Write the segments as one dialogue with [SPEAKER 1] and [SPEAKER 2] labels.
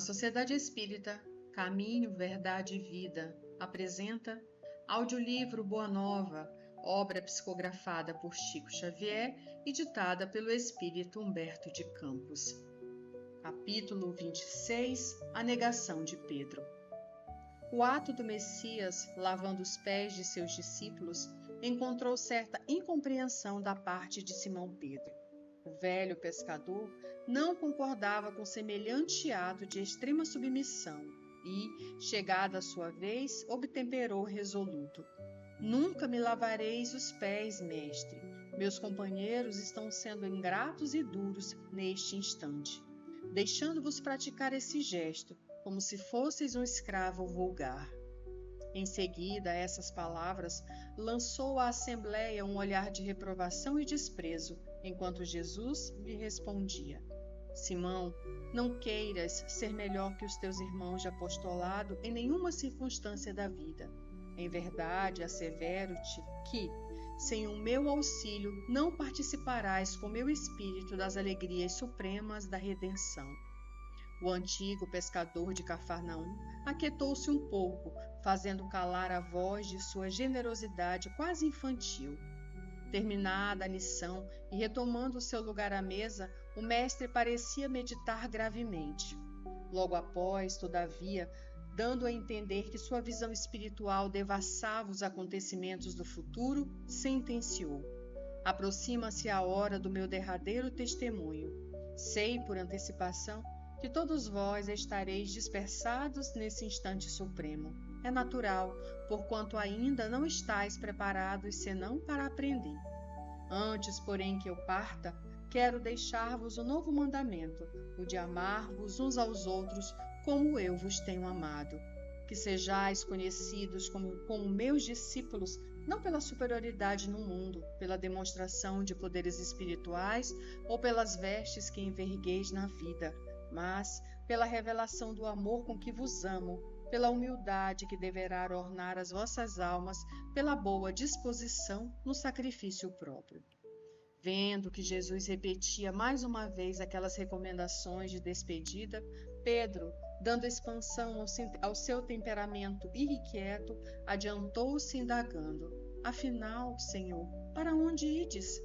[SPEAKER 1] Sociedade Espírita Caminho, Verdade e Vida apresenta audiolivro Boa Nova, obra psicografada por Chico Xavier e ditada pelo Espírito Humberto de Campos. Capítulo 26 A Negação de Pedro. O ato do Messias, lavando os pés de seus discípulos, encontrou certa incompreensão da parte de Simão Pedro. O velho pescador não concordava com semelhante ato de extrema submissão e, chegada a sua vez, obtemperou resoluto. Nunca me lavareis os pés, mestre. Meus companheiros estão sendo ingratos e duros neste instante, deixando-vos praticar esse gesto, como se fosseis um escravo vulgar. Em seguida a essas palavras, lançou à assembleia um olhar de reprovação e desprezo, enquanto Jesus lhe respondia: Simão, não queiras ser melhor que os teus irmãos de apostolado em nenhuma circunstância da vida. Em verdade, assevero-te que, sem o meu auxílio, não participarás com meu espírito das alegrias supremas da redenção. O antigo pescador de Cafarnaum aquietou-se um pouco, fazendo calar a voz de sua generosidade quase infantil. Terminada a lição e retomando seu lugar à mesa, o mestre parecia meditar gravemente. Logo após, todavia, dando a entender que sua visão espiritual devassava os acontecimentos do futuro, sentenciou: Aproxima-se a hora do meu derradeiro testemunho. Sei, por antecipação, que todos vós estareis dispersados nesse instante supremo. É natural, porquanto ainda não estáis preparados senão para aprender. Antes, porém, que eu parta, quero deixar-vos um novo mandamento, o de amar-vos uns aos outros como eu vos tenho amado. Que sejais conhecidos como meus discípulos, não pela superioridade no mundo, pela demonstração de poderes espirituais ou pelas vestes que envergueis na vida, mas pela revelação do amor com que vos amo, pela humildade que deverá ornar as vossas almas, pela boa disposição no sacrifício próprio. Vendo que Jesus repetia mais uma vez aquelas recomendações de despedida, Pedro, dando expansão ao seu temperamento irrequieto, adiantou-se indagando: Afinal, Senhor, para onde ides?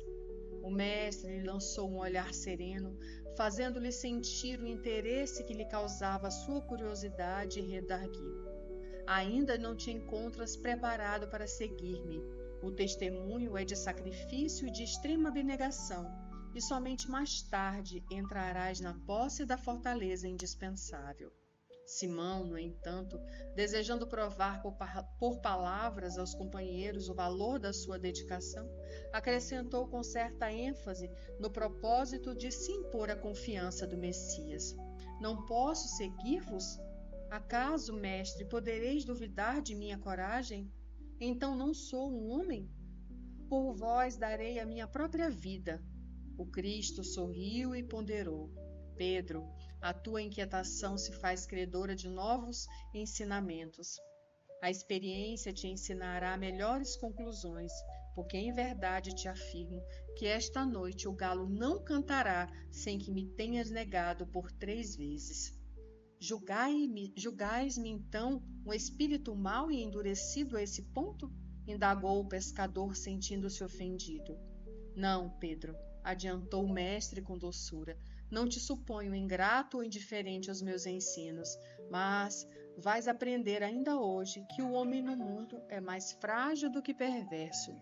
[SPEAKER 1] O mestre lhe lançou um olhar sereno, fazendo-lhe sentir o interesse que lhe causava a sua curiosidade, e redarguiu: Ainda não te encontras preparado para seguir-me. O testemunho é de sacrifício e de extrema abnegação, e somente mais tarde entrarás na posse da fortaleza indispensável. Simão, no entanto, desejando provar por palavras aos companheiros o valor da sua dedicação, acrescentou com certa ênfase no propósito de se impor a confiança do Messias: Não posso seguir-vos? Acaso, mestre, podereis duvidar de minha coragem? Então não sou um homem? Por vós darei a minha própria vida. O Cristo sorriu e ponderou: Pedro, a tua inquietação se faz credora de novos ensinamentos. A experiência te ensinará melhores conclusões, porque em verdade te afirmo que esta noite o galo não cantará sem que me tenhas negado por 3 vezes. Julgais-me então um espírito mau e endurecido a esse ponto? Indagou o pescador, sentindo-se ofendido. Não, Pedro, adiantou o mestre com doçura. Não te suponho ingrato ou indiferente aos meus ensinos, mas vais aprender ainda hoje que o homem no mundo é mais frágil do que perverso.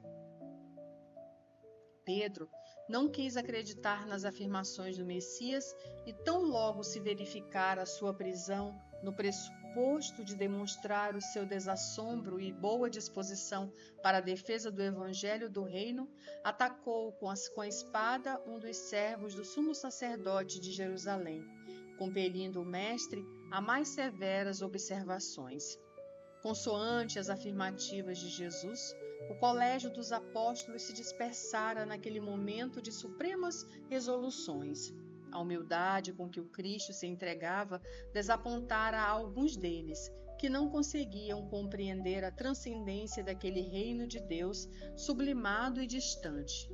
[SPEAKER 1] Pedro não quis acreditar nas afirmações do Messias e tão logo se verificara a sua prisão no pressuposto de demonstrar o seu desassombro e boa disposição para a defesa do Evangelho do Reino, atacou com a espada um dos servos do sumo sacerdote de Jerusalém, compelindo o mestre a mais severas observações. Consoante as afirmativas de Jesus, o colégio dos apóstolos se dispersara naquele momento de supremas resoluções. A humildade com que o Cristo se entregava desapontara a alguns deles, que não conseguiam compreender a transcendência daquele reino de Deus sublimado e distante.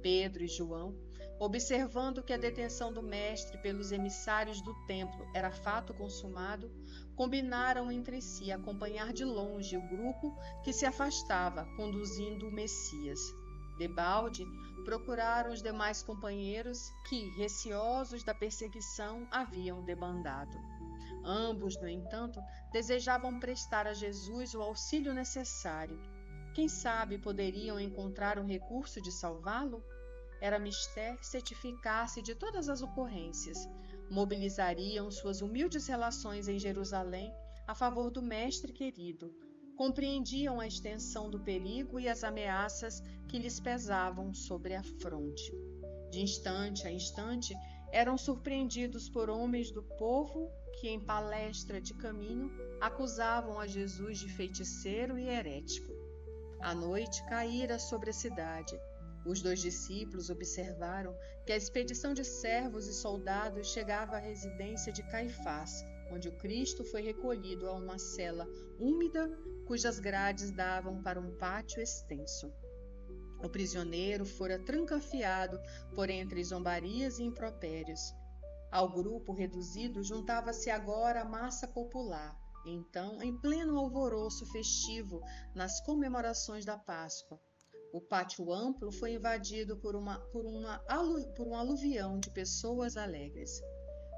[SPEAKER 1] Pedro e João Observando que a detenção do mestre pelos emissários do templo era fato consumado, combinaram entre si acompanhar de longe o grupo que se afastava, conduzindo o Messias. Debalde, procuraram os demais companheiros que, receosos da perseguição, haviam debandado. Ambos, no entanto, desejavam prestar a Jesus o auxílio necessário. Quem sabe poderiam encontrar um recurso de salvá-lo? Era mister certificar-se de todas as ocorrências. Mobilizariam suas humildes relações em Jerusalém a favor do mestre querido. Compreendiam a extensão do perigo e as ameaças que lhes pesavam sobre a fronte. De instante a instante, eram surpreendidos por homens do povo que, em palestra de caminho, acusavam a Jesus de feiticeiro e herético. A noite caíra sobre a cidade. Os 2 discípulos observaram que a expedição de servos e soldados chegava à residência de Caifás, onde o Cristo foi recolhido a uma cela úmida, cujas grades davam para um pátio extenso. O prisioneiro fora trancafiado por entre zombarias e impropérios. Ao grupo reduzido juntava-se agora a massa popular. Então, em pleno alvoroço festivo nas comemorações da Páscoa, o pátio amplo foi invadido por um aluvião de pessoas alegres.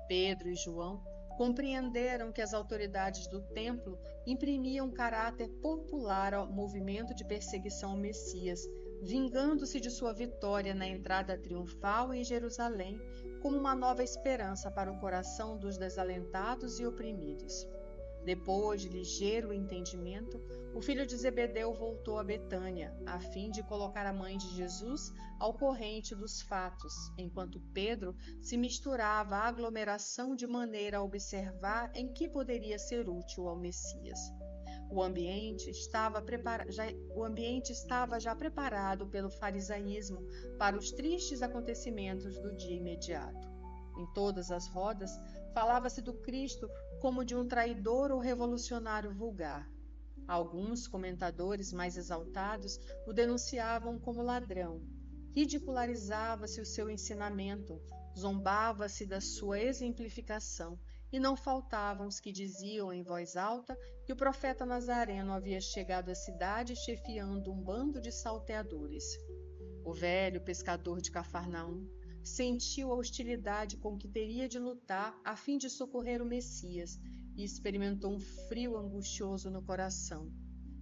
[SPEAKER 1] Pedro e João compreenderam que as autoridades do templo imprimiam caráter popular ao movimento de perseguição ao Messias, vingando-se de sua vitória na entrada triunfal em Jerusalém como uma nova esperança para o coração dos desalentados e oprimidos. Depois de ligeiro entendimento, o filho de Zebedeu voltou a Betânia, a fim de colocar a mãe de Jesus ao corrente dos fatos, enquanto Pedro se misturava à aglomeração de maneira a observar em que poderia ser útil ao Messias. O ambiente estava já preparado pelo farisaísmo para os tristes acontecimentos do dia imediato. Em todas as rodas, falava-se do Cristo como de um traidor ou revolucionário vulgar. Alguns comentadores mais exaltados o denunciavam como ladrão. Ridicularizava-se o seu ensinamento, zombava-se da sua exemplificação, e não faltavam os que diziam em voz alta que o profeta Nazareno havia chegado à cidade chefiando um bando de salteadores. O velho pescador de Cafarnaum sentiu a hostilidade com que teria de lutar a fim de socorrer o Messias e experimentou um frio angustioso no coração.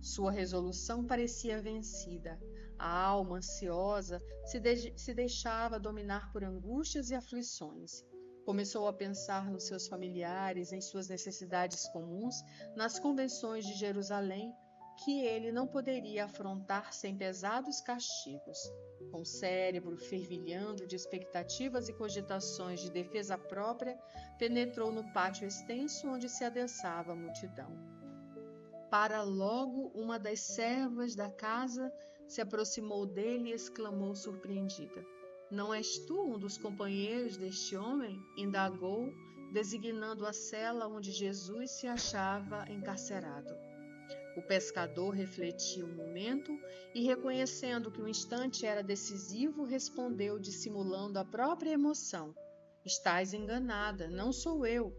[SPEAKER 1] Sua resolução parecia vencida. A alma ansiosa se deixava dominar por angústias e aflições. Começou a pensar nos seus familiares, em suas necessidades comuns, nas convenções de Jerusalém, que ele não poderia afrontar sem pesados castigos. Com o cérebro fervilhando de expectativas e cogitações de defesa própria, penetrou no pátio extenso onde se adensava a multidão. Para logo uma das servas da casa se aproximou dele e exclamou surpreendida: "Não és tu um dos companheiros deste homem?" indagou, designando a cela onde Jesus se achava encarcerado. O pescador refletiu um momento e, reconhecendo que o instante era decisivo, respondeu, dissimulando a própria emoção: "Estás enganada, não sou eu."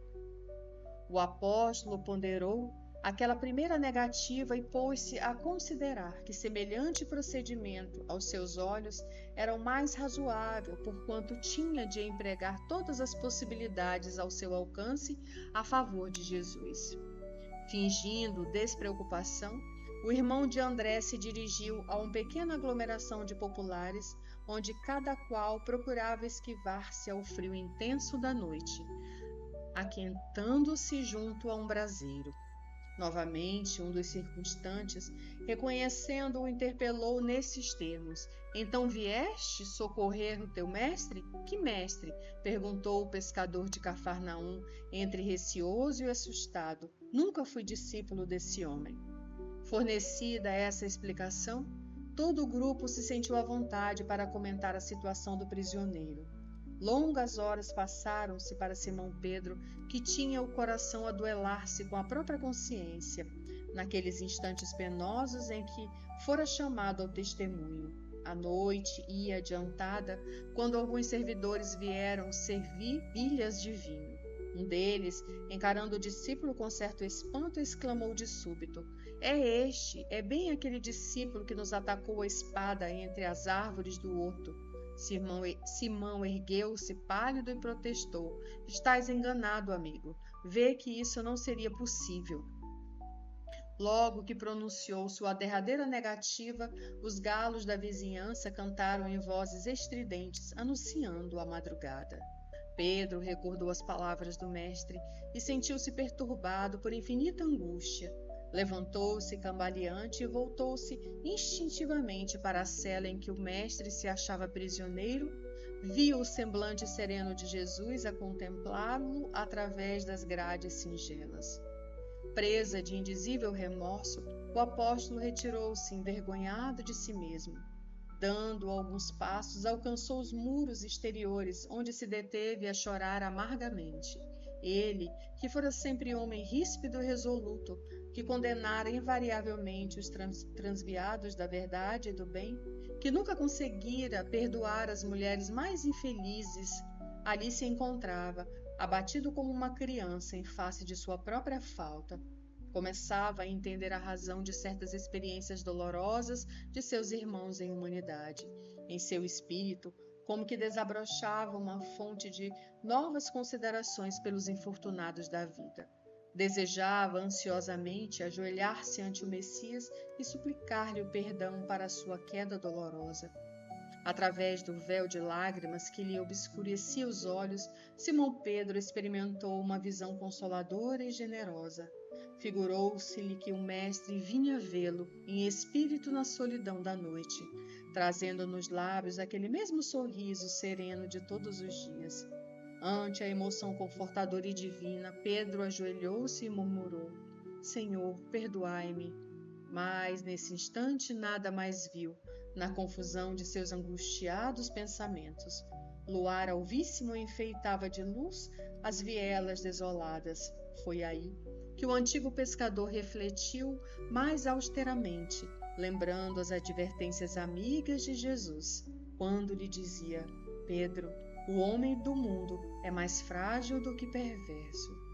[SPEAKER 1] O apóstolo ponderou aquela primeira negativa e pôs-se a considerar que semelhante procedimento, aos seus olhos, era o mais razoável, porquanto tinha de empregar todas as possibilidades ao seu alcance a favor de Jesus. Fingindo despreocupação, o irmão de André se dirigiu a uma pequena aglomeração de populares, onde cada qual procurava esquivar-se ao frio intenso da noite, aquentando-se junto a um braseiro. Novamente, um dos circunstantes, reconhecendo-o, interpelou nesses termos: "Então vieste socorrer o teu mestre?" "Que mestre?" perguntou o pescador de Cafarnaum, entre receoso e assustado. "Nunca fui discípulo desse homem." Fornecida essa explicação, todo o grupo se sentiu à vontade para comentar a situação do prisioneiro. Longas horas passaram-se para Simão Pedro, que tinha o coração a duelar-se com a própria consciência, naqueles instantes penosos em que fora chamado ao testemunho. A noite ia adiantada quando alguns servidores vieram servir bilhas de vinho. Um deles, encarando o discípulo com certo espanto, exclamou de súbito: é bem aquele discípulo que nos atacou a espada entre as árvores do horto. Simão ergueu-se pálido e protestou: estás enganado, amigo. Vê que isso não seria possível. Logo que pronunciou sua derradeira negativa, os galos da vizinhança cantaram em vozes estridentes, anunciando a madrugada. Pedro recordou as palavras do mestre e sentiu-se perturbado por infinita angústia. Levantou-se cambaleante e voltou-se instintivamente para a cela em que o mestre se achava prisioneiro. Viu o semblante sereno de Jesus a contemplá-lo através das grades singelas. Presa de indizível remorso, o apóstolo retirou-se envergonhado de si mesmo. Dando alguns passos, alcançou os muros exteriores, onde se deteve a chorar amargamente. Ele, que fora sempre homem ríspido e resoluto, que condenara invariavelmente os transviados da verdade e do bem, que nunca conseguira perdoar as mulheres mais infelizes, ali se encontrava, abatido como uma criança em face de sua própria falta. Começava a entender a razão de certas experiências dolorosas de seus irmãos em humanidade. Em seu espírito, como que desabrochava uma fonte de novas considerações pelos infortunados da vida. Desejava ansiosamente ajoelhar-se ante o Messias e suplicar-lhe o perdão para a sua queda dolorosa. Através do véu de lágrimas que lhe obscurecia os olhos, Simão Pedro experimentou uma visão consoladora e generosa. Figurou-se-lhe que o mestre vinha vê-lo em espírito na solidão da noite, trazendo nos lábios aquele mesmo sorriso sereno de todos os dias. Ante a emoção confortadora e divina, Pedro ajoelhou-se e murmurou: Senhor, perdoai-me. Mas, nesse instante, nada mais viu, na confusão de seus angustiados pensamentos. Luar alvíssimo enfeitava de luz as vielas desoladas. Foi aí que o antigo pescador refletiu mais austeramente, lembrando as advertências amigas de Jesus, quando lhe dizia: Pedro, o homem do mundo é mais frágil do que perverso.